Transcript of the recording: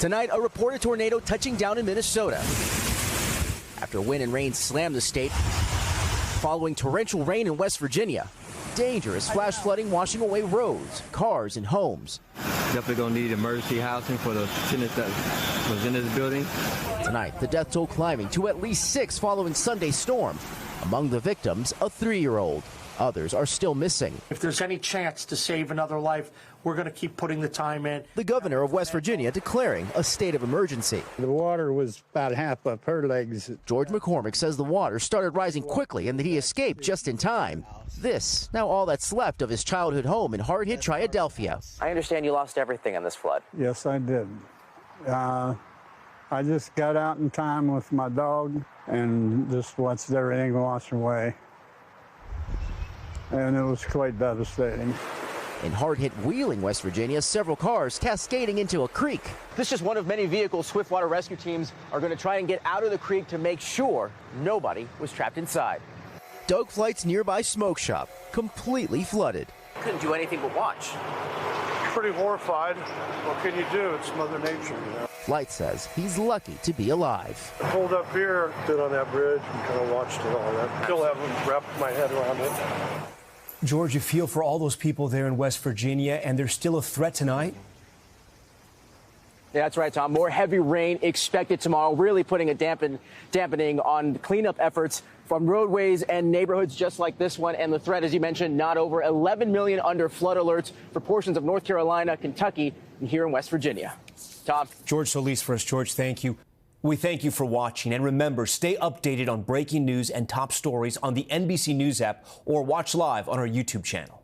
Tonight, a reported tornado touching down in Minnesota after wind and rain slammed the state following torrential rain in West Virginia. Dangerous flash flooding washing away roads, cars, and homes. Definitely going to need emergency housing for the tenants that was in this building. Tonight, the death toll climbing to at least 6 following Sunday's storm. Among the victims, a 3-year-old. Others are still missing. If there's any chance to save another life, we're going to keep putting the time in. The governor of West Virginia declaring a state of emergency. The water was about half up her legs. George McCormick says the water started rising quickly and that he escaped just in time. This, now all that's left of his childhood home in hard-hit Triadelphia. I understand you lost everything in this flood. Yes, I did. I just got out in time with my dog and just watched everything wash away. And it was quite devastating. In hard-hit Wheeling, West Virginia, several cars cascading into a creek. This is just one of many vehicles Swiftwater rescue teams are going to try and get out of the creek to make sure nobody was trapped inside. Doug Flight's nearby smoke shop, completely flooded. Couldn't do anything but watch. Pretty horrified. What can you do? It's Mother Nature, you know. Flight says he's lucky to be alive. I pulled up here, stood on that bridge, and kind of watched it all. I still haven't wrapped my head around it. George, you feel for all those people there in West Virginia, and there's still a threat tonight? Yeah, that's right, Tom. More heavy rain expected tomorrow, really putting a dampening on cleanup efforts from roadways and neighborhoods just like this one. And the threat, as you mentioned, not over 11 million under flood alerts for portions of North Carolina, Kentucky, and here in West Virginia. Tom. George Solis for us. George, thank you. We thank you for watching. And remember, stay updated on breaking news and top stories on the NBC News app or watch live on our YouTube channel.